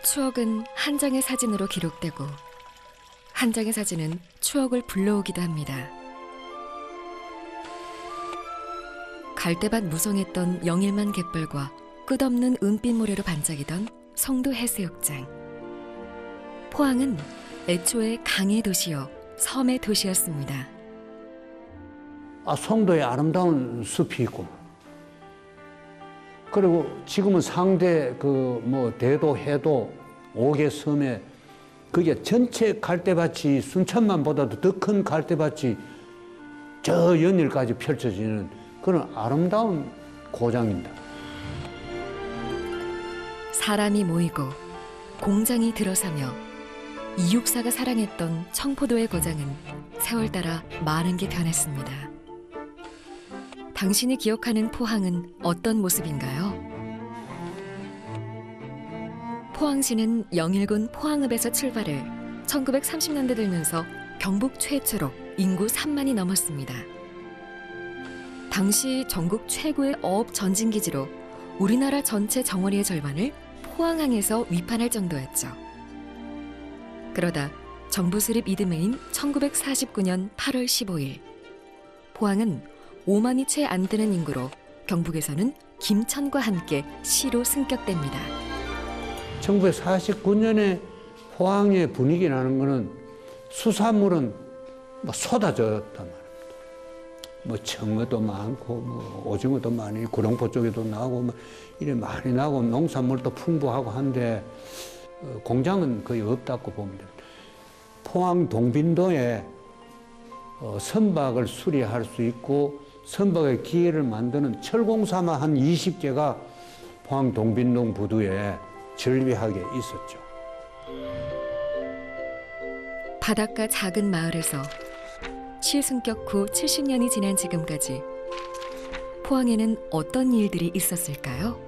추억은 한 장의 사진으로 기록되고 한 장의 사진은 추억을 불러오기도 합니다. 갈대밭 무성했던 영일만 갯벌과 끝없는 은빛 모래로 반짝이던 송도 해수욕장. 포항은 애초에 강의 도시요 섬의 도시였습니다. 송도에 아름다운 숲이 있고, 그리고 지금은 상대 대도, 해도, 5개 섬에 그게 전체 갈대밭이 순천만보다도 더 큰 갈대밭이 저 연일까지 펼쳐지는 그런 아름다운 고장입니다. 사람이 모이고 공장이 들어서며 이육사가 사랑했던 청포도의 고장은 세월 따라 많은 게 변했습니다. 당신이 기억하는 포항은 어떤 모습인가요? 포항시는 영일군 포항읍에서 출발해 1930년대 들면서 경북 최초로 인구 3만이 넘었습니다. 당시 전국 최고의 어업 전진기지로 우리나라 전체 정어리의 절반을 포항항에서 위판할 정도였죠. 그러다 정부 수립 이듬해인 1949년 8월 15일 포항은 5만이 채 안 되는 인구로 경북에서는 김천과 함께 시로 승격됩니다. 1949년에 포항의 분위기라는 거는 수산물은 쏟아졌단 말입니다. 청어도 많고, 오징어도 많이, 구룡포 쪽에도 나고, 이래 많이 나고, 농산물도 풍부하고 한데, 공장은 거의 없다고 보면 됩니다. 포항 동빈도에 선박을 수리할 수 있고, 선박의 기회를 만드는 철공사만 한 20개가 포항 동빈동 부두에 절비하게 있었죠. 바닷가 작은 마을에서 시승격 후 70년이 지난 지금까지 포항에는 어떤 일들이 있었을까요?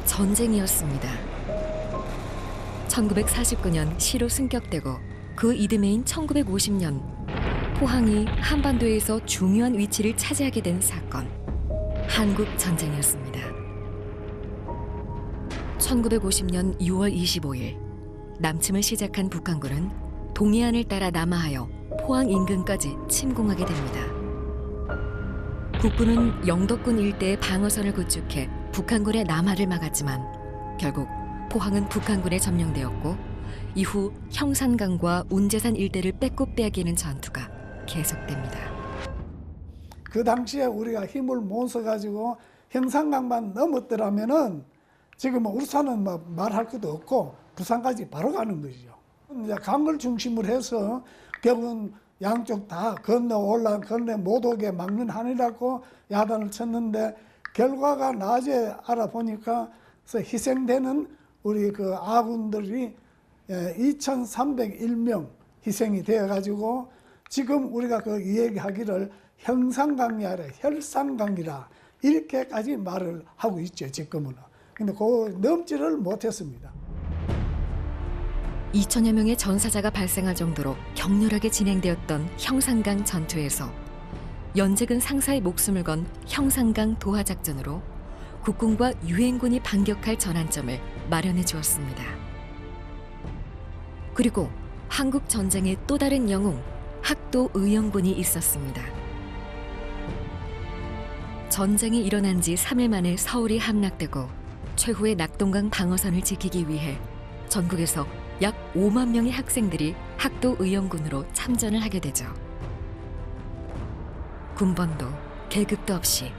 전쟁이었습니다. 1949년 시로 승격되고 그 이듬해인 1950년 포항이 한반도에서 중요한 위치를 차지하게 된 사건, 한국전쟁이었습니다. 1950년 6월 25일 남침을 시작한 북한군은 동해안을 따라 남하하여 포항 인근까지 침공하게 됩니다. 국군은 영덕군 일대의 방어선을 구축해 북한군의 남하를 막았지만 결국 포항은 북한군에 점령되었고 이후 형산강과 운제산 일대를 빼고 빼앗기는 전투가 계속됩니다. 그 당시에 우리가 힘을 못 써가지고 형산강만 넘었더라면은 지금 울산은 말할 것도 없고 부산까지 바로 가는 것이죠. 이제 강을 중심으로 해서 결국은 양쪽 다 건너 못 오게 막는 한이라고 야단을 쳤는데 결과가 낮에 알아보니까 희생되는 우리 그 아군들이 2,301명 희생이 되어가지고 지금 우리가 그 이야기하기를 형산강이 아니라 혈산강이라 이렇게까지 말을 하고 있죠, 지금은. 근데 그 넘지를 못했습니다. 2천여 명의 전사자가 발생할 정도로 격렬하게 진행되었던 형산강 전투에서 연재근 상사의 목숨을 건 형산강 도하 작전으로 국군과 유엔군이 반격할 전환점을 마련해 주었습니다. 그리고 한국 전쟁의 또 다른 영웅 학도 의영군이 있었습니다. 전쟁이 일어난 지 3일 만에 서울이 함락되고 최후의 낙동강 방어선을 지키기 위해 전국에서 약 5만 명의 학생들이 학도 의영군으로 참전을 하게 되죠. 군번도 계급도 없이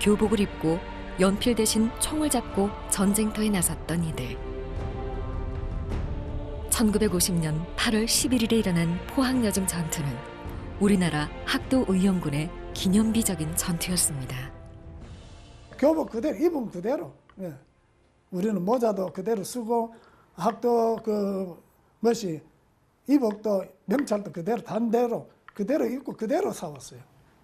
교복을 입고 연필 대신 총을 잡고 전쟁터에 나섰던 이들. 1950년 8월 11일에 일어난 포항여중 전투는 우리나라 학도 의영군의 기념비적인 전투였습니다. 교복 그대로 입은 그대로. 예. 우리는 모자도 그대로 쓰고 학도 이복도 명찰도 그대로 단대로 그대로 입고 그대로 싸웠어요.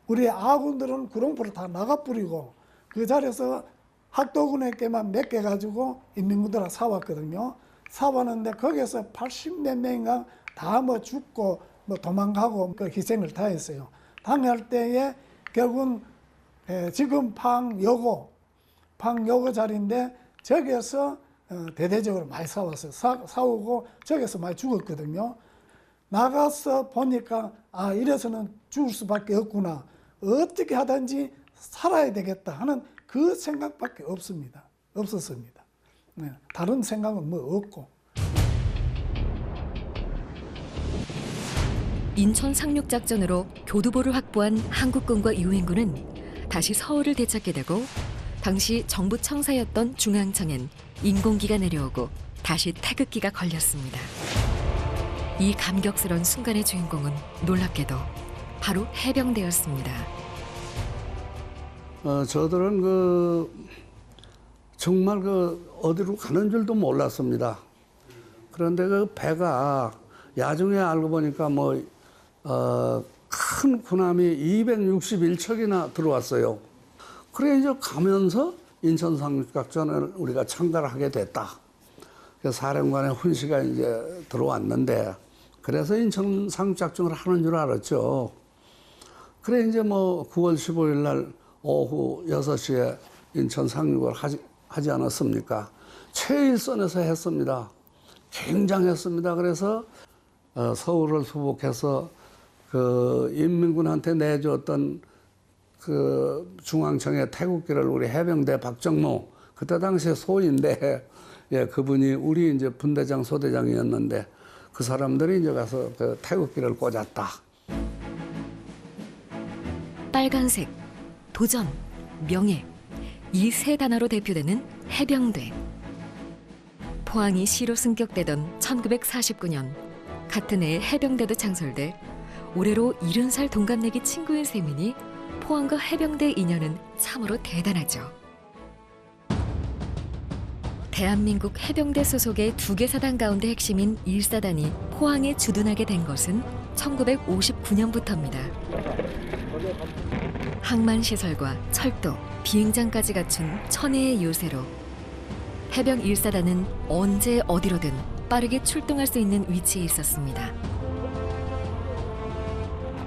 우리 아군들은 구룡포를 다 나가버리고 그 자리에서 학도군에게만 몇 개 가지고 인민군들하고 싸웠거든요. 싸웠는데 거기에서 80몇 명인가 다 죽고 뭐 도망가고 그 희생을 다했어요. 당할 때에 결국은 지금 방여고 자리인데 저기에서 대대적으로 많이 싸우고 저기에서 많이 죽었거든요. 나가서 보니까 아 이래서는 죽을 수밖에 없구나. 어떻게 하든지 살아야 되겠다 하는 그 생각밖에 없었습니다. 네, 다른 생각은 뭐 없고. 인천 상륙작전으로 교두보를 확보한 한국군과 유엔군은 다시 서울을 되찾게 되고 당시 정부 청사였던 중앙청엔 인공기가 내려오고 다시 태극기가 걸렸습니다. 이 감격스러운 순간의 주인공은 놀랍게도 바로 해병대였습니다. 저들은 정말 어디로 가는 줄도 몰랐습니다. 그런데 그 배가 야중에 알고 보니까 큰 군함이 261척이나 들어왔어요. 그래 이제 가면서 인천 상륙작전을 우리가 참가를 하게 됐다. 그래서 사령관의 훈시가 이제 들어왔는데 그래서 인천 상륙작전을 하는 줄 알았죠. 그래 이제 9월 15일 날 오후 6시에 인천 상륙을 하지 않았습니까? 최일선에서 했습니다. 굉장했습니다. 그래서 서울을 수복해서 인민군한테 내줬던 중앙청의 태극기를 우리 해병대 박정모 그때 당시에 소인데 그분이 우리 이제 분대장 소대장이었는데 그 사람들이 이제 가서 그 태극기를 꽂았다. 빨간색, 도전, 명예 이 세 단어로 대표되는 해병대. 포항이 시로 승격되던 1949년 같은 해에 해병대도 창설돼 올해로 70살 동갑내기 친구인 셈이니 포항과 해병대 인연은 참으로 대단하죠. 대한민국 해병대 소속의 2개 사단 가운데 핵심인 1사단이 포항에 주둔하게 된 것은 1959년부터입니다. 항만시설과 철도, 비행장까지 갖춘 천혜의 요새로 해병 1사단은 언제 어디로든 빠르게 출동할 수 있는 위치에 있었습니다.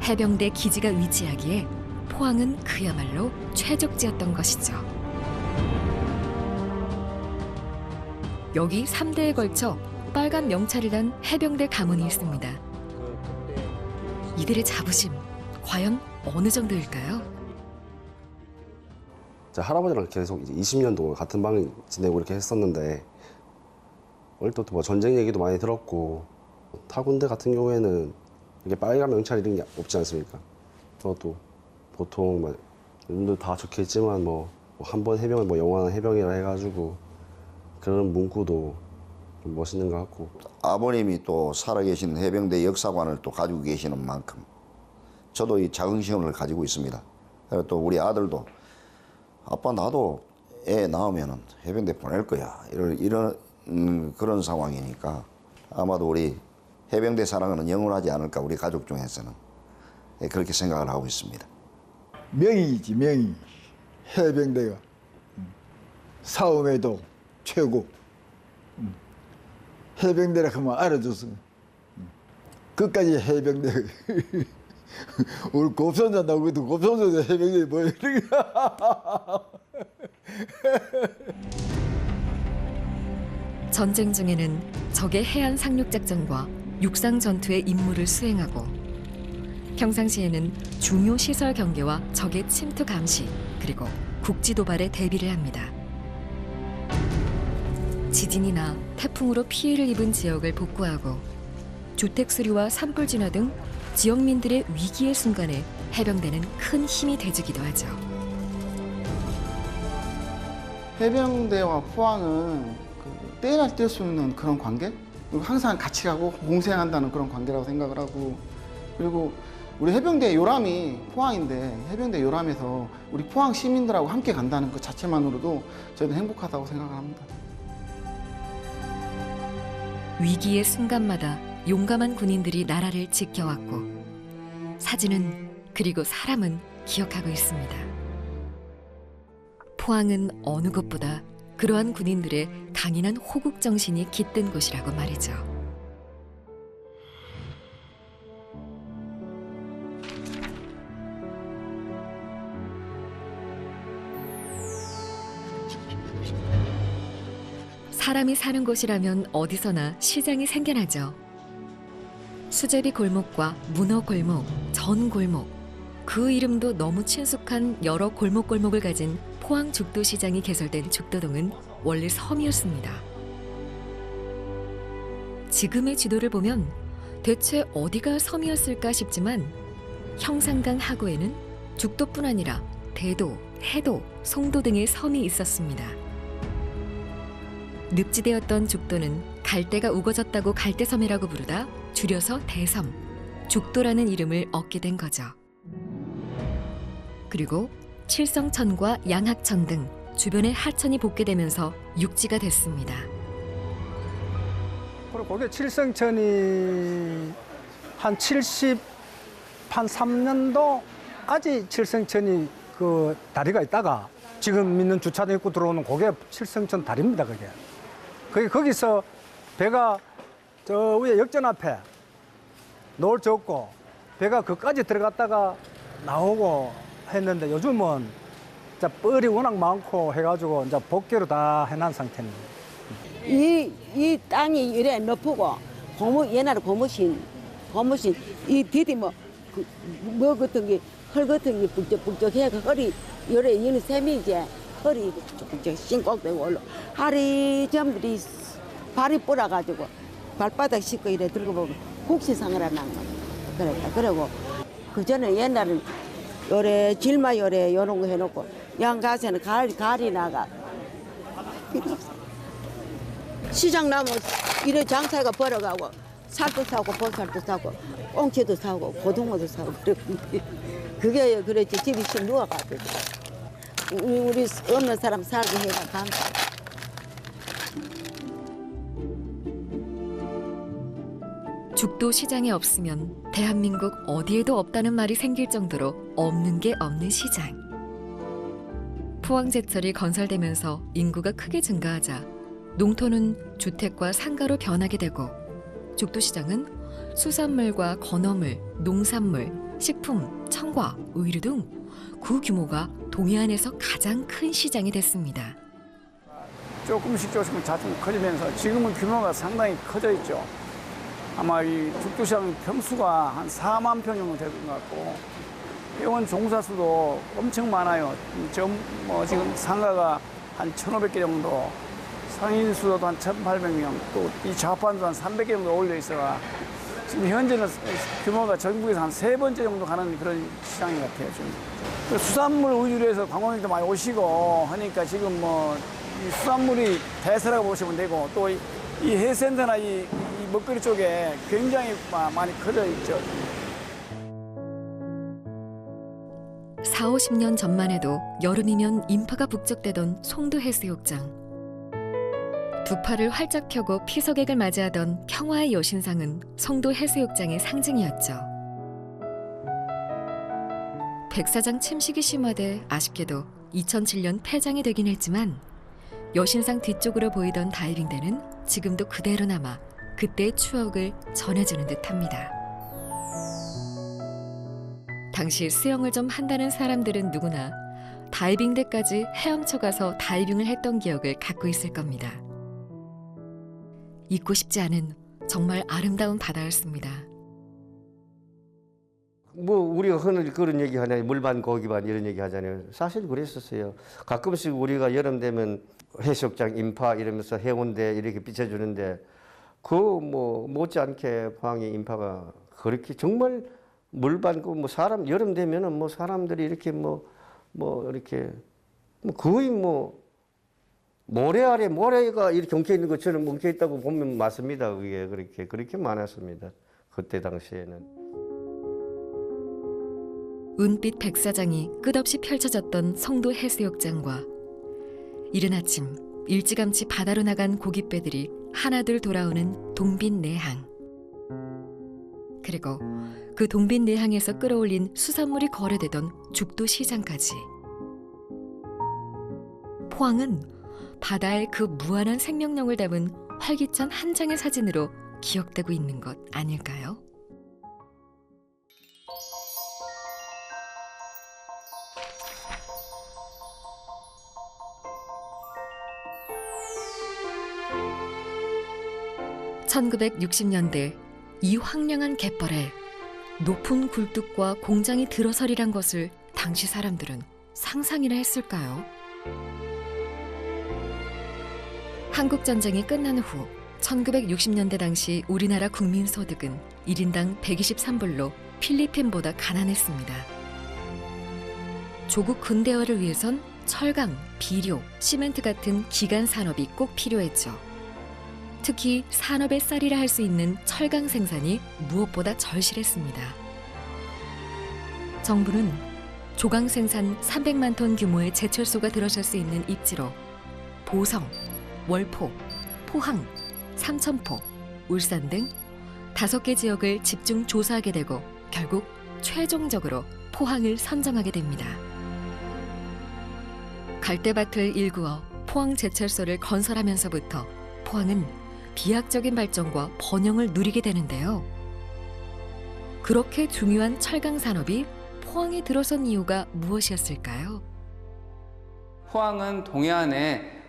해병대 기지가 위치하기에 포항은 그야말로 최적지였던 것이죠. 여기 3대에 걸쳐 빨간 명찰을 단 해병대 가문이 있습니다. 이들의 자부심, 과연 어느 정도일까요? 할아버지랑 계속 이제 20년 동안 같은 방을 지내고 이렇게 했었는데 어릴 때부터 전쟁 얘기도 많이 들었고 타 군대 같은 경우에는 이게 빨간 명찰 이런 게 없지 않습니까? 저도 보통 요즘도 다 적혀 있지만 한 번 해병을 영원한 해병이라 해가지고 그런 문구도 좀 멋있는 것 같고 아버님이 또 살아계신 해병대 역사관을 또 가지고 계시는 만큼 저도 이 자긍심을 가지고 있습니다. 그리고 또 우리 아들도 아빠 나도 애 낳으면 해병대 보낼 거야 이런 그런 상황이니까 아마도 우리 해병대 사랑은 영원하지 않을까 우리 가족 중에서는 그렇게 생각을 하고 있습니다. 명의이지 명의. 해병대가 싸움에도 최고. 해병대라 하면 알아줬어. 끝까지 해병대. 우리 곱선자 나오고도 곱선자 해병대 뭐야. 전쟁 중에는 적의 해안 상륙 작전과 육상 전투의 임무를 수행하고 평상시에는 중요 시설 경계와 적의 침투 감시 그리고 국지 도발에 대비를 합니다. 지진이나 태풍으로 피해를 입은 지역을 복구하고 주택 수리와 산불 진화 등 지역민들의 위기의 순간에 해병대는 큰 힘이 돼주기도 하죠. 해병대와 포항은 떼날 뗄 수 없는 그런 관계? 그리고 항상 같이 가고 공생한다는 그런 관계라고 생각을 하고 그리고 우리 해병대 요람이 포항인데 해병대 요람에서 우리 포항 시민들하고 함께 간다는 것 자체만으로도 저희도 행복하다고 생각을 합니다. 위기의 순간마다 용감한 군인들이 나라를 지켜왔고 사진은 그리고 사람은 기억하고 있습니다. 포항은 어느 곳보다 그러한 군인들의 강인한 호국 정신이 깃든 곳이라고 말이죠. 사람이 사는 곳이라면 어디서나 시장이 생겨나죠. 수제비 골목과 문어 골목, 전 골목, 그 이름도 너무 친숙한 여러 골목골목을 가진 포항 죽도시장이 개설된 죽도동은 원래 섬이었습니다. 지금의 지도를 보면 대체 어디가 섬이었을까 싶지만 형산강 하구에는 죽도뿐 아니라 대도, 해도, 송도 등의 섬이 있었습니다. 늪지대였던 죽도는 갈대가 우거졌다고 갈대섬이라고 부르다 줄여서 대섬, 죽도라는 이름을 얻게 된 거죠. 그리고 칠성천과 양학천 등 주변의 하천이 복개되면서 육지가 됐습니다. 그리고 거기 칠성천이 한 3년도까지 칠성천이 그 다리가 있다가 지금 있는 주차장 입구 들어오는 그게 칠성천 다리입니다. 그게. 거기서 배가 저 위에 역전 앞에 노을 젓고 배가 그까지 들어갔다가 나오고 했는데 요즘은 진짜 뻘이 워낙 많고 해가지고 이제 복개로 다 해놓은 상태입니다. 이 땅이 이래 높고 옛날에 고무신 이 뒤에 뭐 같은 게 헐 같은 게 북적북적해 허리 요래 이는 셈이 이제 허리 북적북적 신곡되고 올라 하리 점들이 발이 불어가지고 발바닥 씻고 이래 들고 보면 국시상을 안 한 거야. 그랬다. 그러고 그 전에 옛날엔 요래 질마 요래 요런 거 해놓고 양가세는 가리 나가 시장 나면 이래 장사가 벌어가고 살도 사고 보살도 사고 꽁치도 사고 고등어도 사고 그게 그랬지 집이 씩 누워가지고 우리 없는 사람 살게 해가 감사. 죽도 시장이 없으면 대한민국 어디에도 없다는 말이 생길 정도로 없는 게 없는 시장. 포항제철이 건설되면서 인구가 크게 증가하자 농토는 주택과 상가로 변하게 되고 죽도시장은 수산물과 건어물, 농산물, 식품, 청과, 의류 등 그 규모가 동해안에서 가장 큰 시장이 됐습니다. 조금씩 자꾸 커지면서 지금은 규모가 상당히 커져 있죠. 아마 이 죽도시장 평수가 한 4만 평 정도 되는 것 같고 회원 종사수도 엄청 많아요. 지금 상가가 한 1,500개 정도, 상인 수도 한 1,800명, 또 이 좌판도 한 300개 정도 올려 있어가 지금 현재는 규모가 전국에서 한 3번째 정도 가는 그런 시장인 것 같아요. 지금. 수산물 위주로 해서 관광객도 많이 오시고 하니까 지금 이 수산물이 대세라고 보시면 되고 또 이 해센터나 이 먹거리 쪽에 굉장히 많이 커져 있죠. 4, 50년 전만 해도 여름이면 인파가 북적대던 송도 해수욕장. 두 팔을 활짝 펴고 피서객을 맞이하던 평화의 여신상은 송도 해수욕장의 상징이었죠. 백사장 침식이 심화돼 아쉽게도 2007년 폐장이 되긴 했지만 여신상 뒤쪽으로 보이던 다이빙대는 지금도 그대로 남아 그때의 추억을 전해주는 듯합니다. 당시 수영을 좀 한다는 사람들은 누구나 다이빙대까지 헤엄쳐 가서 다이빙을 했던 기억을 갖고 있을 겁니다. 잊고 싶지 않은 정말 아름다운 바다였습니다. 우리가 흔히 그런 얘기 하잖아요. 물반 고기반 이런 얘기 하잖아요. 사실 그랬었어요. 가끔씩 우리가 여름 되면 해수욕장 인파 이러면서 해운대 이렇게 비춰주는데 못지않게 포항의 인파가 그렇게 정말 물반 사람 여름 되면은 사람들이 이렇게 이렇게 거의 모래 아래 모래가 이렇게 엉켜 있는 것처럼 엉켜 있다고 보면 맞습니다. 그게 그렇게 많았습니다. 그때 당시에는. 은빛 백사장이 끝없이 펼쳐졌던 송도 해수욕장과 이른 아침 일찌감치 바다로 나간 고깃배들이 하나둘 돌아오는 동빛내항. 그리고 그 동빛내항에서 끌어올린 수산물이 거래되던 죽도시장까지. 포항은 바다의 그 무한한 생명력을 담은 활기찬 한 장의 사진으로 기억되고 있는 것 아닐까요? 1960년대 이 황량한 갯벌에 높은 굴뚝과 공장이 들어서리란 것을 당시 사람들은 상상이나 했을까요? 한국전쟁이 끝난 후 1960년대 당시 우리나라 국민소득은 1인당 123불로 필리핀보다 가난했습니다. 조국 근대화를 위해선 철강, 비료, 시멘트 같은 기간 산업이 꼭 필요했죠. 특히 산업의 쌀이라 할 수 있는 철강 생산이 무엇보다 절실했습니다. 정부는 조강 생산 300만 톤 규모의 제철소가 들어설 수 있는 입지로 보성, 월포, 포항, 삼천포, 울산 등 5개 지역을 집중 조사하게 되고 결국 최종적으로 포항을 선정하게 됩니다. 갈대밭을 일구어 포항 제철소를 건설하면서부터 포항은 비약적인 발전과 번영을 누리게 되는데요. 그렇게 중요한 철강 산업이 포항에 들어선 이유가 무엇이었을까요? 포항은 동해안의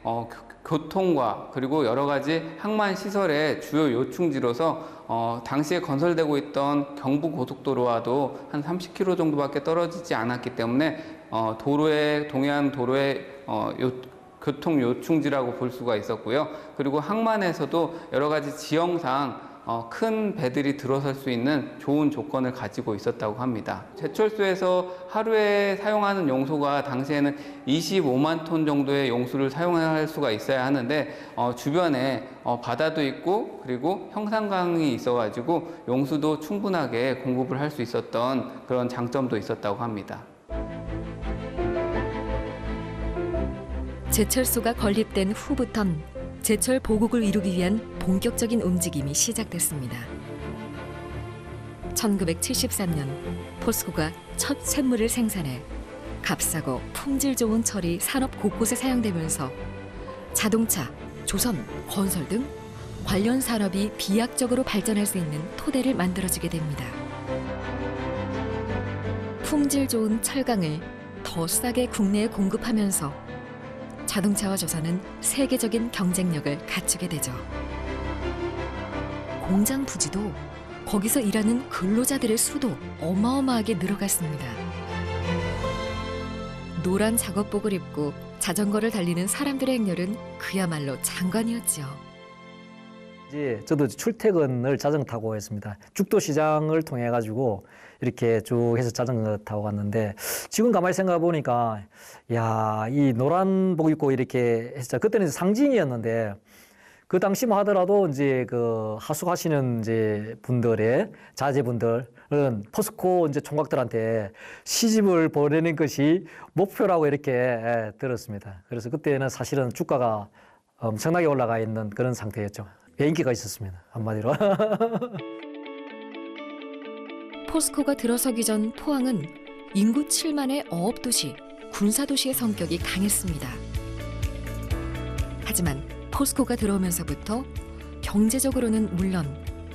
교통과 그리고 여러 가지 항만 시설의 주요 요충지로서 당시에 건설되고 있던 경부고속도로와도 한 30km 정도밖에 떨어지지 않았기 때문에 동해안 도로의 교통 요충지라고 볼 수가 있었고요. 그리고 항만에서도 여러 가지 지형상 큰 배들이 들어설 수 있는 좋은 조건을 가지고 있었다고 합니다. 제철소에서 하루에 사용하는 용수가 당시에는 25만 톤 정도의 용수를 사용할 수가 있어야 하는데 주변에 바다도 있고 그리고 형산강이 있어가지고 용수도 충분하게 공급을 할 수 있었던 그런 장점도 있었다고 합니다. 제철소가 건립된 후부턴 제철 보국을 이루기 위한 본격적인 움직임이 시작됐습니다. 1973년 포스코가 첫 쇳물을 생산해 값싸고 품질 좋은 철이 산업 곳곳에 사용되면서 자동차, 조선, 건설 등 관련 산업이 비약적으로 발전할 수 있는 토대를 만들어주게 됩니다. 품질 좋은 철강을 더 싸게 국내에 공급하면서 자동차와 조선은 세계적인 경쟁력을 갖추게 되죠. 공장 부지도 거기서 일하는 근로자들의 수도 어마어마하게 늘어갔습니다. 노란 작업복을 입고 자전거를 달리는 사람들의 행렬은 그야말로 장관이었죠. 이제 저도 출퇴근을 자전거 타고 했습니다. 죽도시장을 통해 가지고 이렇게 쭉 해서 자전거 타고 갔는데 지금 가만히 생각해 보니까 야, 이 노란 복 입고 이렇게 했죠. 그때는 상징이었는데 그 당시만 하더라도 이제 그 하숙하시는 이제 분들의 자제분들은 포스코 이제 총각들한테 시집을 보내는 것이 목표라고 이렇게 들었습니다. 그래서 그때는 사실은 주가가 엄청나게 올라가 있는 그런 상태였죠. 인기가 있었습니다. 한마디로. 포스코가 들어서기 전 포항은 인구 7만의 어업도시, 군사도시의 성격이 강했습니다. 하지만 포스코가 들어오면서부터 경제적으로는 물론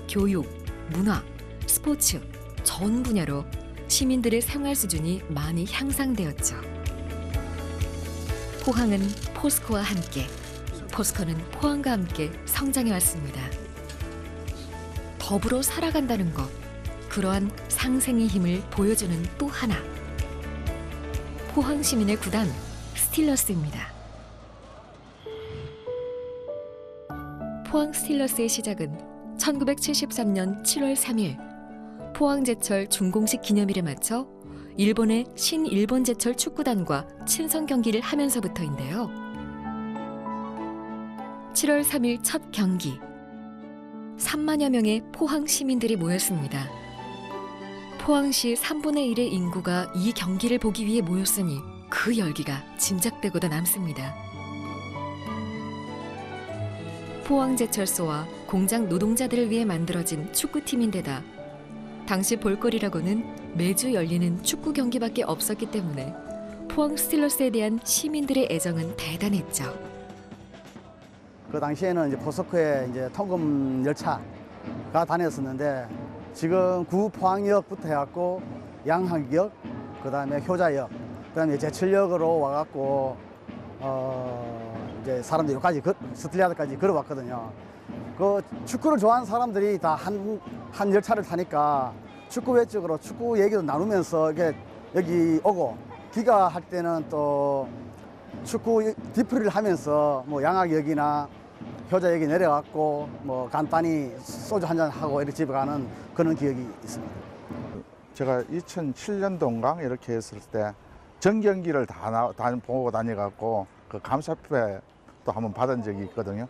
교육, 문화, 스포츠, 전 분야로 시민들의 생활 수준이 많이 향상되었죠. 포항은 포스코와 함께, 포스코는 포항과 함께 성장해 왔습니다. 더불어 살아간다는 것, 그러한 상생의 힘을 보여주는 또 하나. 포항 시민의 구단 스틸러스입니다. 포항 스틸러스의 시작은 1973년 7월 3일 포항제철 준공식 기념일에 맞춰 일본의 신일본제철 축구단과 친선 경기를 하면서부터인데요. 7월 3일 첫 경기. 3만여 명의 포항 시민들이 모였습니다. 포항시 3분의 1의 인구가 이 경기를 보기 위해 모였으니 그 열기가 짐작되고도 남습니다. 포항제철소와 공장 노동자들을 위해 만들어진 축구팀인데다 당시 볼거리라고는 매주 열리는 축구 경기밖에 없었기 때문에 포항 스틸러스에 대한 시민들의 애정은 대단했죠. 그 당시에는 이제 포스코에 이제 통금 열차가 다녔었는데 지금 구 포항역부터 해갖고 양학역, 그다음에 효자역, 그다음에 제철역으로 와갖고 이제 사람들이 여기까지 스틸리아드까지 걸어왔거든요. 그 축구를 좋아하는 사람들이 다 한 열차를 타니까 축구 외적으로 축구 얘기도 나누면서 이렇게 여기 오고 귀가할 때는 또 축구 뒤풀이를 하면서 뭐 양학역이나 효자역이 내려갔고 뭐 간단히 소주 한잔 하고 이렇게 집에 가는 그런 기억이 있습니다. 제가 2007년도인가 이렇게 했을 때 전경기를 다 보고 다녀갖고 그 감사패 또 한번 받은 적이 있거든요.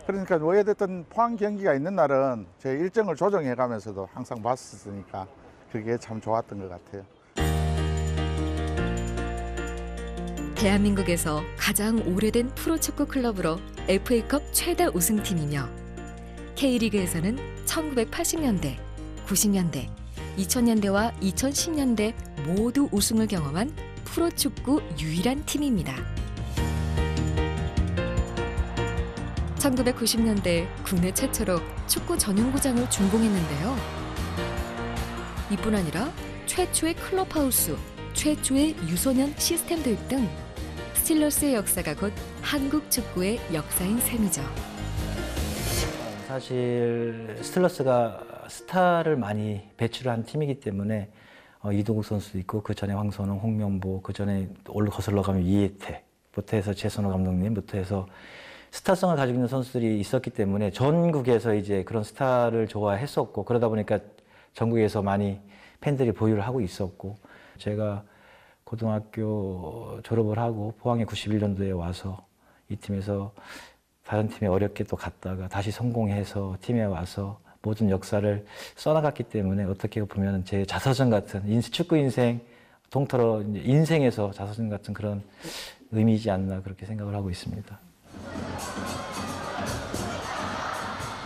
그러니까 어찌됐든 포항 경기가 있는 날은 제 일정을 조정해 가면서도 항상 봤었으니까 그게 참 좋았던 것 같아요. 대한민국에서 가장 오래된 프로축구 클럽으로 FA컵 최다 우승팀이며 K리그에서는 1980년대, 90년대, 2000년대와 2010년대 모두 우승을 경험한 프로축구 유일한 팀입니다. 1990년대 국내 최초로 축구 전용구장을 준공했는데요. 이뿐 아니라 최초의 클럽하우스, 최초의 유소년 시스템 도입 등 스틸러스의 역사가 곧 한국 축구의 역사인 셈이죠. 사실 스틸러스가 스타를 많이 배출한 팀이기 때문에 이동국 선수도 있고 그 전에 황선홍, 홍명보, 그 전에 올라 거슬러 가면 이혜태부터 해서 최선호 감독님부터 해서 스타성을 가지고 있는 선수들이 있었기 때문에 전국에서 이제 그런 스타를 좋아했었고 그러다 보니까 전국에서 많이 팬들이 보유를 하고 있었고 제가 고등학교 졸업을 하고 포항에 91년도에 와서 이 팀에서 다른 팀에 어렵게 또 갔다가 다시 성공해서 팀에 와서 모든 역사를 써나갔기 때문에 어떻게 보면 제 자서전 같은 축구 인생 통틀어 인생에서 자서전 같은 그런 의미이지 않나 그렇게 생각을 하고 있습니다.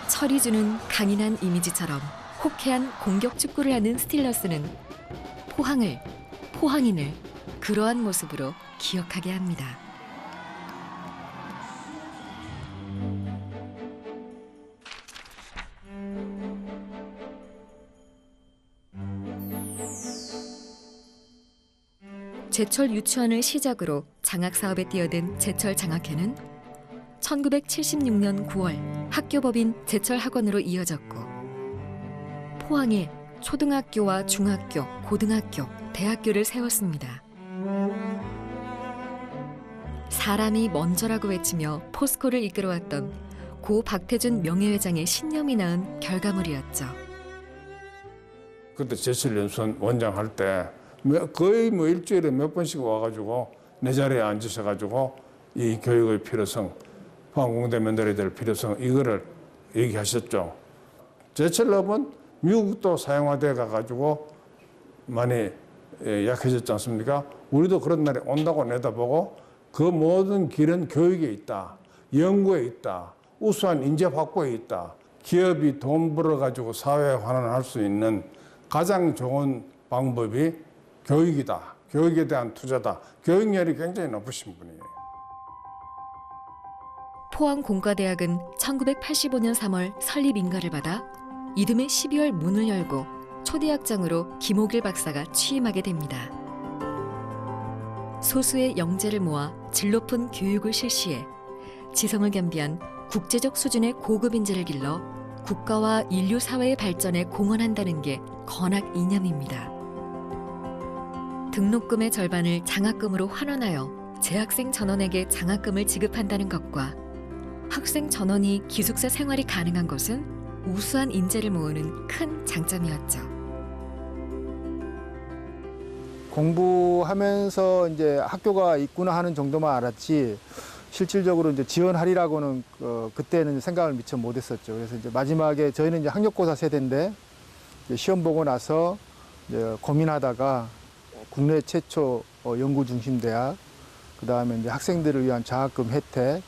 철이 주는 강인한 이미지처럼 호쾌한 공격 축구를 하는 스틸러스는 포항인을 그러한 모습으로 기억하게 합니다. 제철 유치원을 시작으로 장학 사업에 뛰어든 제철 장학회는 1976년 9월 학교법인 제철학원으로 이어졌고 포항에 초등학교와 중학교, 고등학교, 대학교를 세웠습니다. 사람이 먼저라고 외치며 포스코를 이끌어왔던 고 박태준 명예회장의 신념이 낳은 결과물이었죠. 그때 제철연수원 원장 할 때 거의 뭐 일주일에 몇 번씩 와가지고 내 자리에 앉으셔가지고 이 교육의 필요성, 포항공대 면들어야 될 필요성 이거를 얘기하셨죠. 제철업은 미국도 사용화돼 가가지고 많이 약해졌지 않습니까? 우리도 그런 날이 온다고 내다보고 그 모든 길은 교육에 있다, 연구에 있다, 우수한 인재 확보에 있다. 기업이 돈 벌어가지고 사회 환원할 수 있는 가장 좋은 방법이 교육이다. 교육에 대한 투자다. 교육열이 굉장히 높으신 분이에요. 포항공과대학은 1985년 3월 설립 인가를 받아 이듬해 12월 문을 열고 초대학장으로 김옥일 박사가 취임하게 됩니다. 소수의 영재를 모아 질 높은 교육을 실시해 지성을 겸비한 국제적 수준의 고급 인재를 길러 국가와 인류 사회의 발전에 공헌한다는 게 건학 이념입니다. 등록금의 절반을 장학금으로 환원하여 재학생 전원에게 장학금을 지급한다는 것과 학생 전원이 기숙사 생활이 가능한 것은 우수한 인재를 모으는 큰 장점이었죠. 공부하면서 이제 학교가 있구나 하는 정도만 알았지 실질적으로 이제 지원하리라고는 그때는 생각을 미처 못했었죠. 그래서 이제 마지막에 저희는 이제 학력고사 세대인데 이제 시험 보고 나서 이제 고민하다가 국내 최초 연구 중심 대학, 그 다음에 이제 학생들을 위한 장학금 혜택,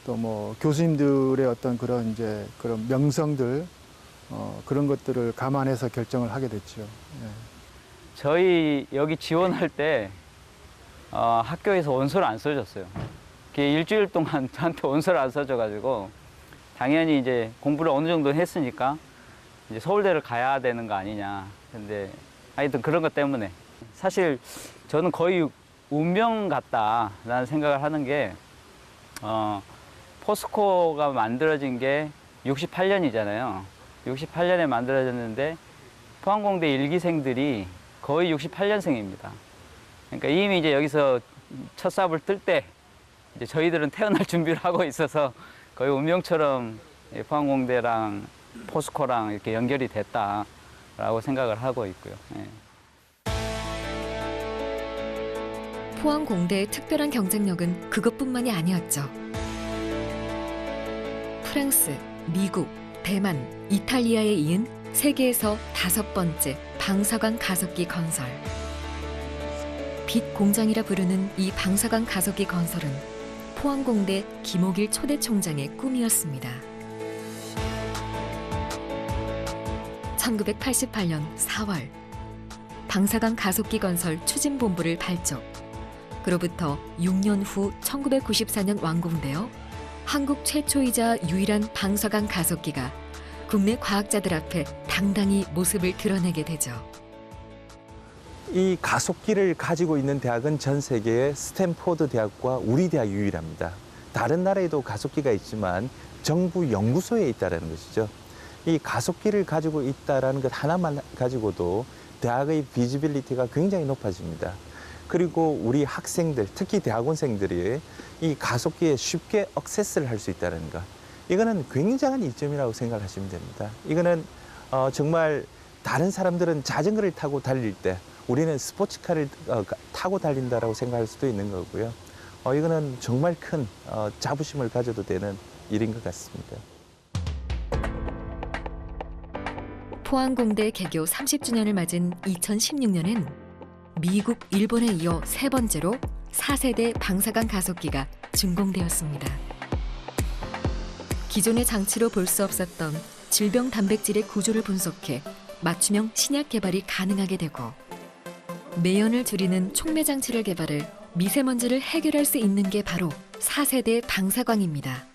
또 뭐 교수님들의 어떤 그런 이제 그런 명성들 그런 것들을 감안해서 결정을 하게 됐죠. 예. 저희 여기 지원할 때 학교에서 원서를 안 써줬어요. 일주일 동안 저한테 원서를 안 써줘가지고 당연히 이제 공부를 어느 정도 했으니까 이제 서울대를 가야 되는 거 아니냐. 근데 하여튼 그런 것 때문에 사실 저는 거의 운명 같다라는 생각을 하는 게 포스코가 만들어진 게 68년이잖아요. 68년에 만들어졌는데 포항공대 1기생들이 거의 68년생입니다. 그러니까 이미 이제 여기서 첫 삽을 뜰 때 이제 저희들은 태어날 준비를 하고 있어서 거의 운명처럼 포항공대랑 포스코랑 이렇게 연결이 됐다라고 생각을 하고 있고요. 예. 포항공대의 특별한 경쟁력은 그것뿐만이 아니었죠. 프랑스, 미국, 대만, 이탈리아에 이은 세계에서 5번째 방사관 가속기 건설. 빛 공장이라 부르는 이 방사관 가속기 건설은 포항공대 김옥일 초대 총장의 꿈이었습니다. 1988년 4월 방사관 가속기 건설 추진본부를 발족. 그로부터 6년 후 1994년 완공되어 한국 최초이자 유일한 방사관 가속기가 국내 과학자들 앞에 당당히 모습을 드러내게 되죠. 이 가속기를 가지고 있는 대학은 전 세계의 스탠포드 대학과 우리 대학이 유일합니다. 다른 나라에도 가속기가 있지만 정부 연구소에 있다는 것이죠. 이 가속기를 가지고 있다는 것 하나만 가지고도 대학의 비지빌리티가 굉장히 높아집니다. 그리고 우리 학생들, 특히 대학원생들이 이 가속기에 쉽게 액세스를 할 수 있다는 것. 이거는 굉장한 이점이라고 생각하시면 됩니다. 이거는 정말 다른 사람들은 자전거를 타고 달릴 때 우리는 스포츠카를 타고 달린다라고 생각할 수도 있는 거고요. 이거는 정말 큰 자부심을 가져도 되는 일인 것 같습니다. 포항공대 개교 30주년을 맞은 2016년엔 미국, 일본에 이어 3번째로 4세대 방사관 가속기가 준공되었습니다. 기존의 장치로 볼 수 없었던 질병 단백질의 구조를 분석해 맞춤형 신약 개발이 가능하게 되고 매연을 줄이는 촉매 장치를 개발해 미세먼지를 해결할 수 있는 게 바로 4세대 방사광입니다.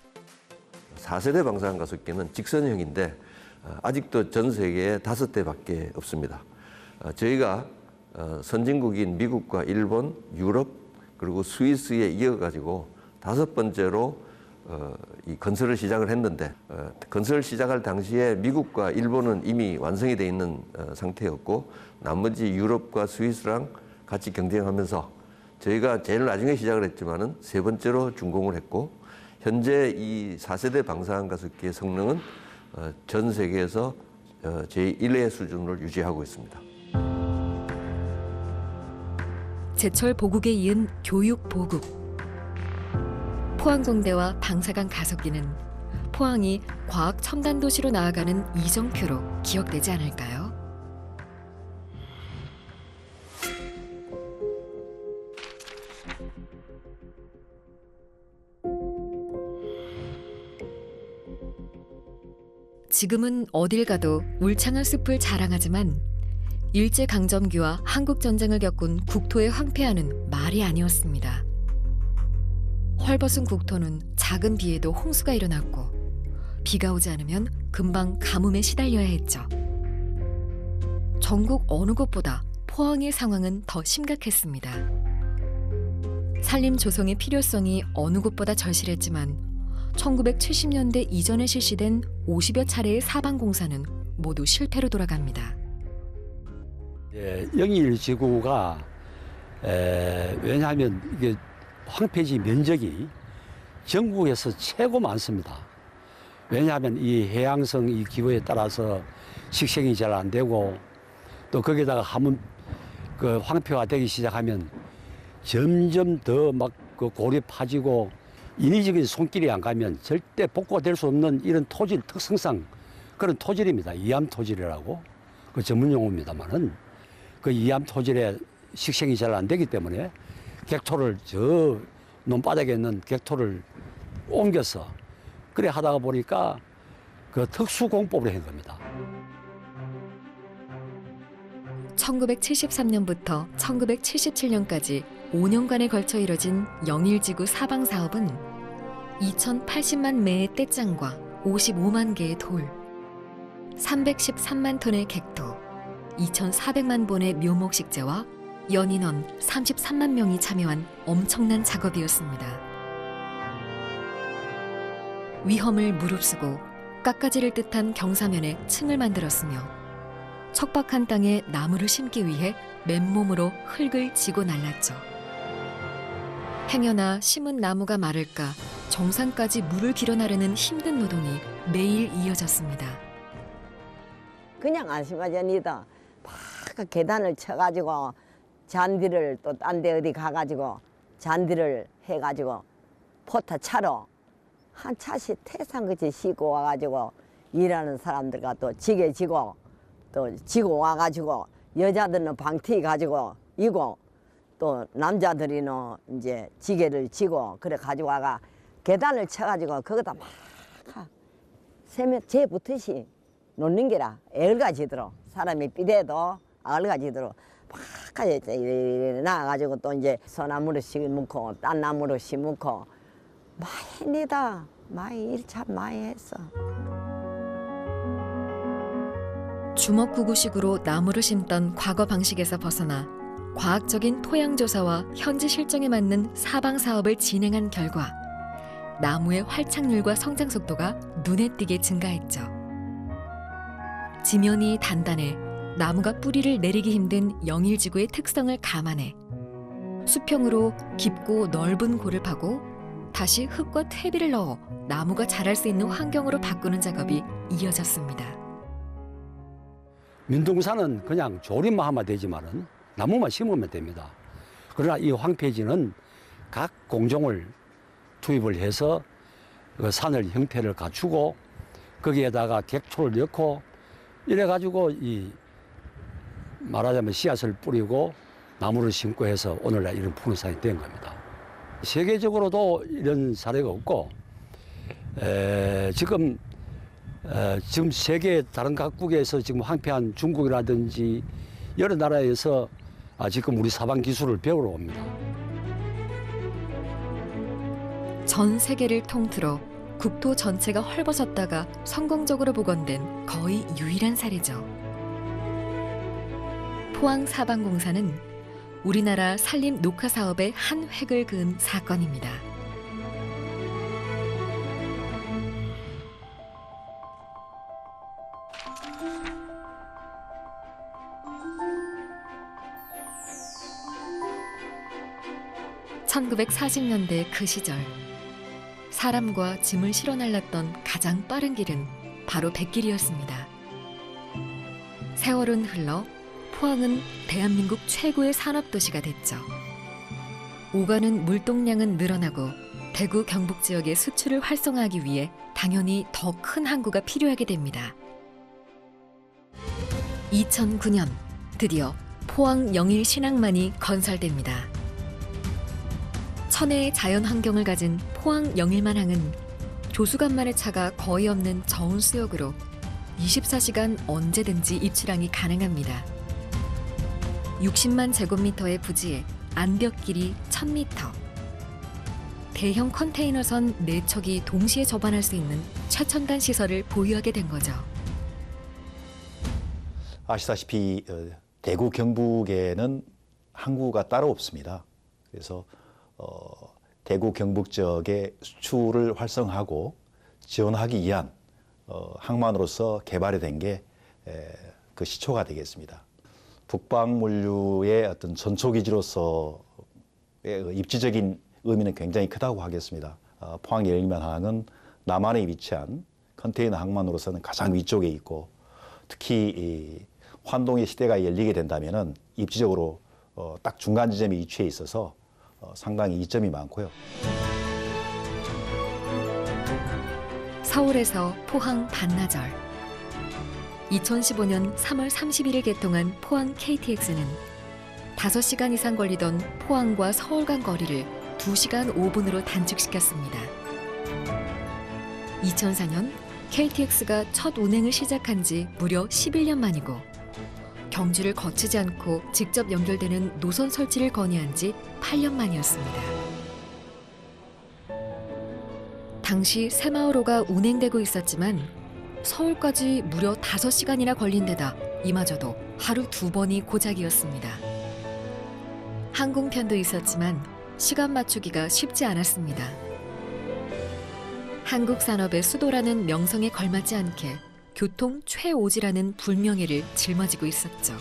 4세대 방사관 가속기는 직선형인데 아직도 전 세계에 5대밖에 없습니다. 저희가 선진국인 미국과 일본, 유럽 그리고 스위스에 이어가지고 5번째로 이 건설을 시작을 했는데 건설을 시작할 당시에 미국과 일본은 이미 완성이 돼 있는 상태였고 나머지 유럽과 스위스랑 같이 경쟁하면서 저희가 제일 나중에 시작을 했지만은 3번째로 준공을 했고 현재 이 4세대 방사관 가속기의 성능은 전 세계에서 제1의 수준을 유지하고 있습니다. 제철 보국에 이은 교육 보국. 포항공대와 방사관 가속기는 포항이 과학 첨단 도시로 나아가는 이정표로 기억되지 않을까요? 지금은 어딜 가도 울창한 숲을 자랑하지만 일제강점기와 한국전쟁을 겪은 국토의 황폐화는 말이 아니었습니다. 헐벗은 국토는 작은 비에도 홍수가 일어났고 비가 오지 않으면 금방 가뭄에 시달려야 했죠. 전국 어느 곳보다 포항의 상황은 더 심각했습니다. 산림 조성의 필요성이 어느 곳보다 절실했지만 1970년대 이전에 실시된 50여 차례의 사방 공사는 모두 실패로 돌아갑니다. 영일 지구가 왜냐하면 이게 황폐지 면적이 전국에서 최고 많습니다. 왜냐하면 이 해양성 이 기후에 따라서 식생이 잘 안 되고 또 거기다가 한번 그 황폐화되기 시작하면 점점 더 막 그 골이 파지고 인위적인 손길이 안 가면 절대 복구가 될 수 없는 이런 토질 특성상 그런 토질입니다. 이암 토질이라고 그 전문 용어입니다만은 그 이암 토질에 식생이 잘 안 되기 때문에 객토를 저 논바닥에 있는 객토를 옮겨서 그래 하다가 보니까 그 특수공법으로 한 겁니다. 1973년부터 1977년까지 5년간에 걸쳐 이뤄진 영일지구 사방 사업은 2,080만 매의 떼짱과 55만 개의 돌, 313만 톤의 객토, 2,400만 본의 묘목식재와 연인원 33만 명이 참여한 엄청난 작업이었습니다. 위험을 무릅쓰고 깎아지를 뜻한 경사면에 층을 만들었으며 척박한 땅에 나무를 심기 위해 맨몸으로 흙을 지고 날랐죠. 행여나 심은 나무가 마를까 정상까지 물을 길어 나르는 힘든 노동이 매일 이어졌습니다. 그냥 안심하자니다. 막 계단을 쳐가지고 잔디를 또 딴 데 어디 가가지고 잔디를 해가지고 포타 차로 한 차씩 태산같이 싣고 와가지고 일하는 사람들과 또 지게 지고 또 지고 와가지고 여자들은 방티 가지고 이고 또 남자들이는 이제 지게를 지고 그래 가지고 와가 계단을 쳐가지고 거기다 막 세면 재 붙듯이 놓는 게라 애을가지도록 사람이 삐대도 아을가지도록 막 이래 나가지고 또 이제 소나무로 심고 딴 나무로 심고 많이 했니다. 많이 일 참 많이 했어. 주먹구구식으로 나무를 심던 과거 방식에서 벗어나 과학적인 토양 조사와 현지 실정에 맞는 사방 사업을 진행한 결과 나무의 활착률과 성장 속도가 눈에 띄게 증가했죠. 지면이 단단해 나무가 뿌리를 내리기 힘든 영일지구의 특성을 감안해 수평으로 깊고 넓은 골을 파고 다시 흙과 퇴비를 넣어 나무가 자랄 수 있는 환경으로 바꾸는 작업이 이어졌습니다. 민둥산은 그냥 조림만 하면 되지만은 나무만 심으면 됩니다. 그러나 이 황폐지는 각 공종을 투입을 해서 그 산을 형태를 갖추고 거기에다가 객초를 넣고 이래 가지고 이 말하자면 씨앗을 뿌리고 나무를 심고 해서 오늘날 이런 푸른 산이 된 겁니다. 세계적으로도 이런 사례가 없고 지금 세계 다른 각국에서 지금 황폐한 중국이라든지 여러 나라에서 지금 우리 사방 기술을 배우러 옵니다. 전 세계를 통틀어 국토 전체가 헐벗었다가 성공적으로 복원된 거의 유일한 사례죠. 포항 사방공사는 우리나라 산림 녹화 사업의 한 획을 그은 사건입니다. (1940년대) 그 시절 사람과 짐을 실어 날랐던 가장 빠른 길은 바로 뱃길이었습니다. 세월은 흘러 포항은 대한민국 최고의 산업도시가 됐죠. 오가는 물동량은 늘어나고 대구 경북 지역의 수출을 활성화하기 위해 당연히 더 큰 항구가 필요하게 됩니다. 2009년 드디어 포항 영일 신항만이 건설됩니다. 천혜의 자연 환경을 가진 포항 영일만항은 조수간만의 차가 거의 없는 저온 수역으로 24시간 언제든지 입출항이 가능합니다. 60만 제곱미터의 부지에 안벽 길이 1000m. 대형 컨테이너선 4척이 동시에 접안할 수 있는 최첨단 시설을 보유하게 된 거죠. 아시다시피 대구 경북에는 항구가 따로 없습니다. 그래서 대구 경북 지역의 수출을 활성화하고 지원하기 위한 항만으로서 개발이 된 게 그 시초가 되겠습니다. 북방물류의 어떤 전초기지로서의 입지적인 의미는 굉장히 크다고 하겠습니다. 포항 영일만항은 남한에 위치한 컨테이너 항만으로서는 가장 위쪽에 있고 특히 이 환동의 시대가 열리게 된다면은 입지적으로 딱 중간 지점에 위치해 있어서 상당히 이점이 많고요. 서울에서 포항 반나절. 2015년 3월 31일 개통한 포항 KTX는 5시간 이상 걸리던 포항과 서울 간 거리를 2시간 5분으로 단축시켰습니다. 2004년 KTX가 첫 운행을 시작한 지 무려 11년 만이고 경주를 거치지 않고 직접 연결되는 노선 설치를 건의한 지 8년 만이었습니다. 당시 새마을호가 운행되고 있었지만 서울까지 무려 5시간이나 걸린 데다 이마저도 하루 2번이 고작이었습니다. 항공편도 있었지만 시간 맞추기가 쉽지 않았습니다. 한국 산업의 수도라는 명성에 걸맞지 않게 교통 최오지라는 불명예를 짊어지고 있었죠.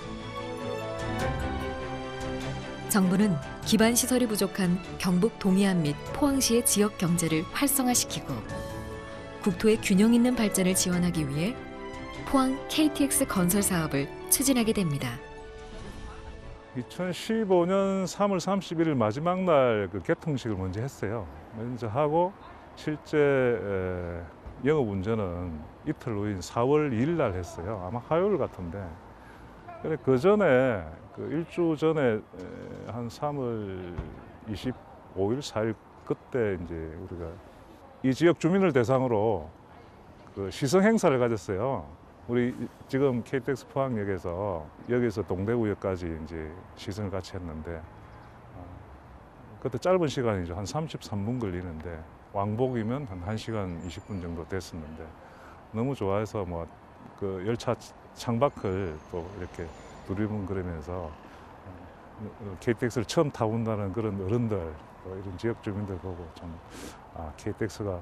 정부는 기반 시설이 부족한 경북 동해안 및 포항시의 지역 경제를 활성화시키고 국토의 균형 있는 발전을 지원하기 위해 포항 KTX 건설 사업을 추진하게 됩니다. 2015년 3월 31일 마지막 날 그 개통식을 먼저 했어요. 먼저 하고 실제 영업 운전은 이틀 후인 4월 2일 날 했어요. 아마 화요일 같은데. 그 전에 그 일주 전에 한 3월 25일, 4일 그때 이제 우리가 이 지역 주민을 대상으로 그 시승 행사를 가졌어요. 우리 지금 KTX 포항역에서 여기서 동대구역까지 이제 시승을 같이 했는데 그때 짧은 시간이죠. 한 33분 걸리는데 왕복이면 한 1시간 20분 정도 됐었는데 너무 좋아해서 뭐 그 열차 창밖을 또 이렇게 두리뭉거리면서 KTX를 처음 타본다는 그런 어른들 또 이런 지역 주민들 보고 좀 KTX가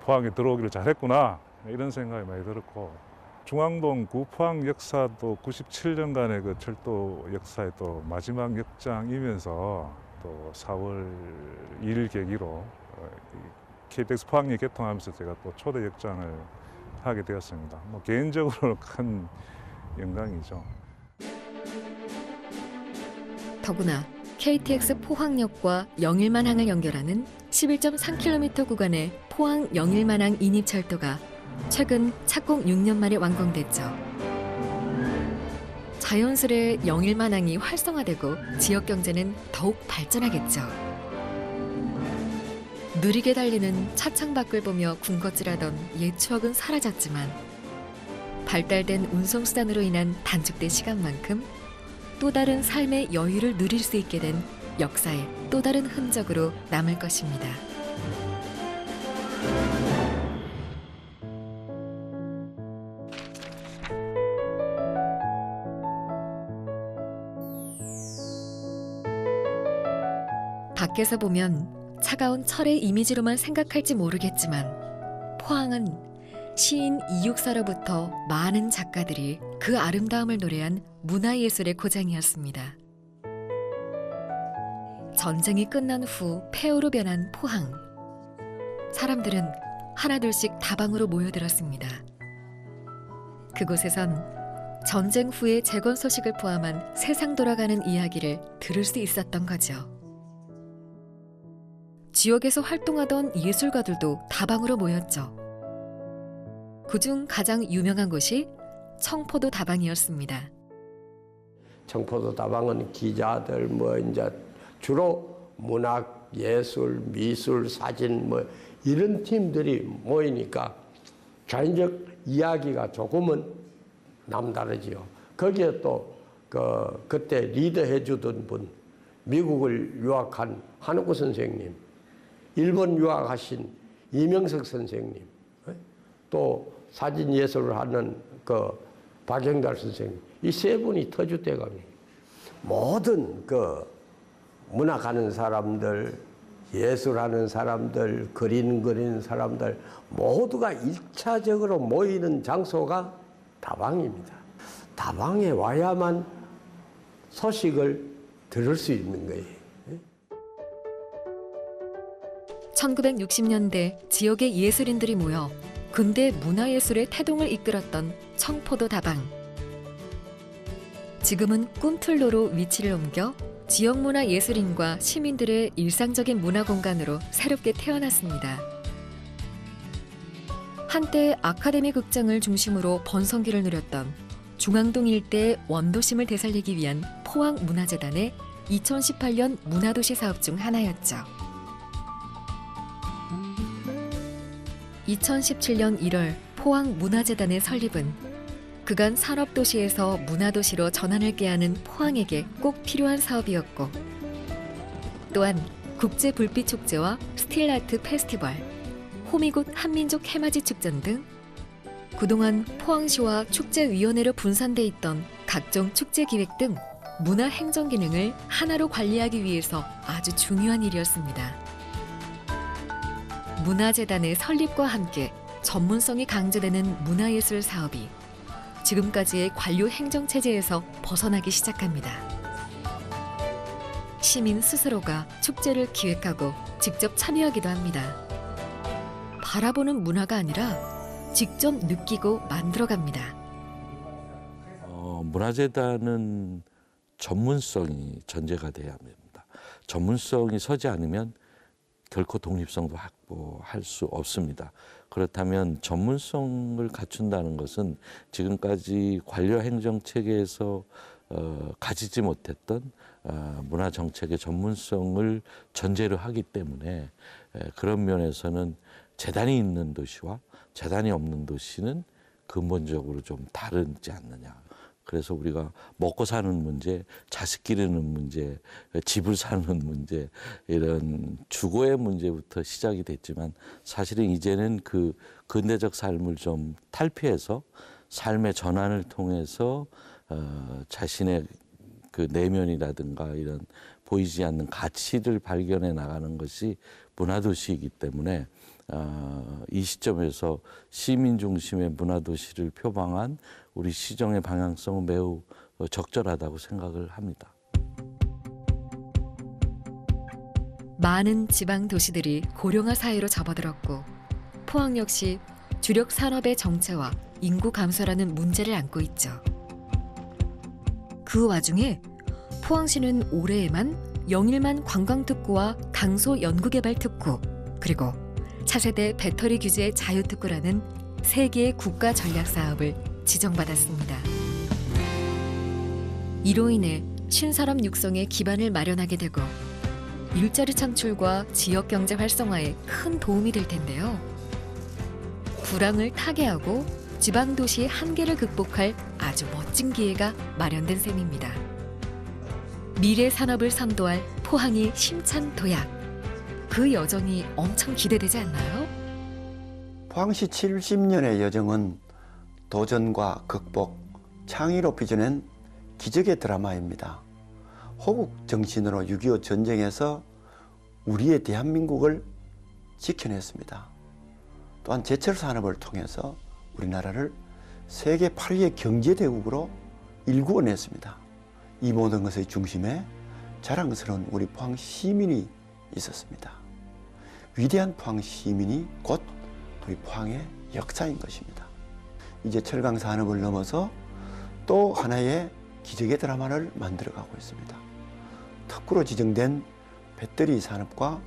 포항에 들어오기를 잘했구나 이런 생각이 많이 들었고 중앙동 구포항 역사도 97년간의 그 철도 역사의 또 마지막 역장이면서 또 4월 2일 계기로 KTX 포항이 개통하면서 제가 또 초대 역장을 하게 되었습니다. 뭐 개인적으로 큰 영광이죠. 더구나 KTX 포항역과 영일만항을 연결하는 11.3km 구간의 포항 영일만항 인입철도가 최근 착공 6년 만에 완공됐죠. 자연스레 영일만항이 활성화되고 지역 경제는 더욱 발전하겠죠. 느리게 달리는 차창 밖을 보며 군것질하던 옛 추억은 사라졌지만 발달된 운송수단으로 인한 단축된 시간만큼 또 다른 삶의 여유를 누릴 수 있게 된 역사의 또 다른 흔적으로 남을 것입니다. 밖에서 보면 차가운 철의 이미지로만 생각할지 모르겠지만 포항은 시인 이육사로부터 많은 작가들이 그 아름다움을 노래한 문화예술의 고장이었습니다. 전쟁이 끝난 후 폐허로 변한 포항. 사람들은 하나둘씩 다방으로 모여들었습니다. 그곳에선 전쟁 후의 재건 소식을 포함한 세상 돌아가는 이야기를 들을 수 있었던 거죠. 지역에서 활동하던 예술가들도 다방으로 모였죠. 그중 가장 유명한 곳이 청포도 다방이었습니다. 청포도 다방은 기자들 이제 주로 문학, 예술, 미술, 사진 이런 팀들이 모이니까 개인적 이야기가 조금은 남다르지요. 거기에 또 그때 리더해 주던 분, 미국을 유학한 한옥구 선생님, 일본 유학하신 이명석 선생님, 또 사진 예술을 하는 박영달 선생님, 이 세 분이 터줏대감이 모든 문학하는 사람들, 예술하는 사람들, 그리는 사람들 모두가 일차적으로 모이는 장소가 다방입니다. 다방에 와야만 소식을 들을 수 있는 거예요. 1960년대 지역의 예술인들이 모여 근대 문화예술의 태동을 이끌었던 청포도 다방. 지금은 꿈틀로로 위치를 옮겨 지역문화예술인과 시민들의 일상적인 문화공간으로 새롭게 태어났습니다. 한때 아카데미 극장을 중심으로 번성기를 누렸던 중앙동 일대의 원도심을 되살리기 위한 포항문화재단의 2018년 문화도시 사업 중 하나였죠. 2017년 1월 포항문화재단의 설립은 그간 산업도시에서 문화도시로 전환을 꾀하는 포항에게 꼭 필요한 사업이었고 또한 국제불빛축제와 스틸아트 페스티벌, 호미곶 한민족 해맞이 축전 등 그동안 포항시와 축제위원회로 분산돼 있던 각종 축제기획 등 문화행정 기능을 하나로 관리하기 위해서 아주 중요한 일이었습니다. 문화재단의 설립과 함께 전문성이 강조되는 문화예술 사업이 지금까지의 관료 행정체제에서 벗어나기 시작합니다. 시민 스스로가 축제를 기획하고 직접 참여하기도 합니다. 바라보는 문화가 아니라 직접 느끼고 만들어갑니다. 문화재단은 전문성이 전제가 돼야 합니다. 전문성이 서지 않으면 결코 독립성도 확보할 수 없습니다. 그렇다면 전문성을 갖춘다는 것은 지금까지 관료 행정 체계에서 가지지 못했던 문화 정책의 전문성을 전제로 하기 때문에 그런 면에서는 재단이 있는 도시와 재단이 없는 도시는 근본적으로 좀 다르지 않느냐. 그래서 우리가 먹고 사는 문제, 자식 기르는 문제, 집을 사는 문제, 이런 주거의 문제부터 시작이 됐지만 사실은 이제는 그 근대적 삶을 좀 탈피해서 삶의 전환을 통해서 자신의 그 내면이라든가 이런 보이지 않는 가치를 발견해 나가는 것이 문화도시이기 때문에 이 시점에서 시민 중심의 문화도시를 표방한 우리 시정의 방향성은 매우 적절하다고 생각을 합니다. 많은 지방 도시들이 고령화 사회로 접어들었고 포항 역시 주력 산업의 정체와 인구 감소라는 문제를 안고 있죠. 그 와중에 포항시는 올해에만 영일만 관광특구와 강소 연구개발특구 그리고 차세대 배터리 규제 자유특구라는 3개의 국가 전략 사업을 지정받았습니다. 이로 인해 신산업 육성의 기반을 마련하게 되고 일자리 창출과 지역 경제 활성화에 큰 도움이 될 텐데요. 불황을 타개하고 지방 도시의 한계를 극복할 아주 멋진 기회가 마련된 셈입니다. 미래 산업을 선도할 포항의 심찬 도약. 그 여정이 엄청 기대되지 않나요? 포항시 70년의 여정은 도전과 극복, 창의로 빚어낸 기적의 드라마입니다. 호국 정신으로 6.25 전쟁에서 우리의 대한민국을 지켜냈습니다. 또한 제철 산업을 통해서 우리나라를 세계 8위의 경제대국으로 일구어냈습니다. 이 모든 것의 중심에 자랑스러운 우리 포항 시민이 있었습니다. 위대한 포항 시민이 곧 우리 포항의 역사인 것입니다. 이제 철강 산업을 넘어서 또 하나의 기적의 드라마를 만들어가고 있습니다. 특구로 지정된 배터리 산업과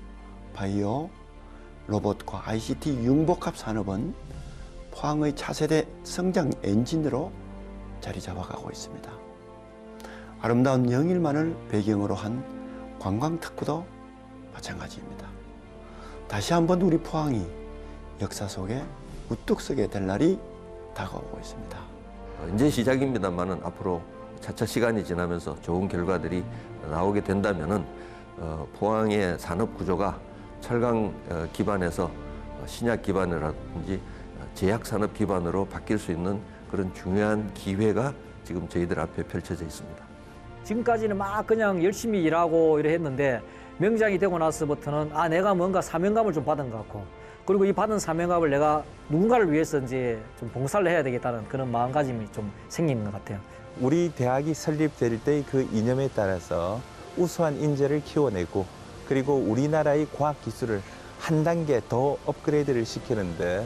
바이오, 로봇과 ICT 융복합 산업은 포항의 차세대 성장 엔진으로 자리 잡아가고 있습니다. 아름다운 영일만을 배경으로 한 관광특구도 마찬가지입니다. 다시 한번 우리 포항이 역사 속에 우뚝 서게 될 날이 다가오고 있습니다. 이제 시작입니다만은 앞으로 차차 시간이 지나면서 좋은 결과들이 나오게 된다면은 포항의 산업 구조가 철강 기반에서 신약 기반이라든지 제약 산업 기반으로 바뀔 수 있는 그런 중요한 기회가 지금 저희들 앞에 펼쳐져 있습니다. 지금까지는 막 그냥 열심히 일하고 이래 했는데 명장이 되고 나서부터는 내가 뭔가 사명감을 좀 받은 것 같고 그리고 이 받은 사명감을 내가 누군가를 위해서인지 좀 봉사를 해야 되겠다는 그런 마음가짐이 좀 생기는 것 같아요. 우리 대학이 설립될 때 그 이념에 따라서 우수한 인재를 키워내고 그리고 우리나라의 과학기술을 한 단계 더 업그레이드를 시키는데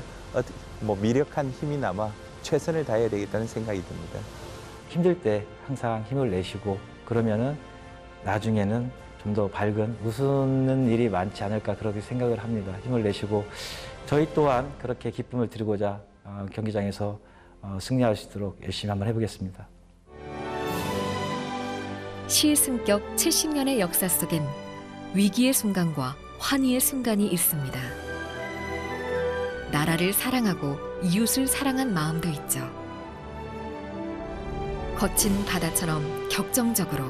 미력한 힘이 남아 최선을 다해야 되겠다는 생각이 듭니다. 힘들 때 항상 힘을 내시고 그러면은 나중에는 좀 더 밝은 웃는 일이 많지 않을까 그렇게 생각을 합니다. 힘을 내시고 저희 또한 그렇게 기쁨을 드리고자 경기장에서 승리할 수 있도록 열심히 한번 해보겠습니다. 시승격 70년의 역사 속엔 위기의 순간과 환희의 순간이 있습니다. 나라를 사랑하고 이웃을 사랑한 마음도 있죠. 거친 바다처럼 격정적으로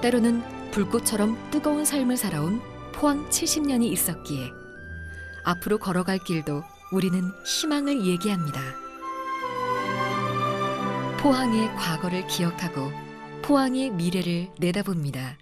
때로는 불꽃처럼 뜨거운 삶을 살아온 포항 70년이 있었기에 앞으로 걸어갈 길도 우리는 희망을 얘기합니다. 포항의 과거를 기억하고 포항의 미래를 내다봅니다.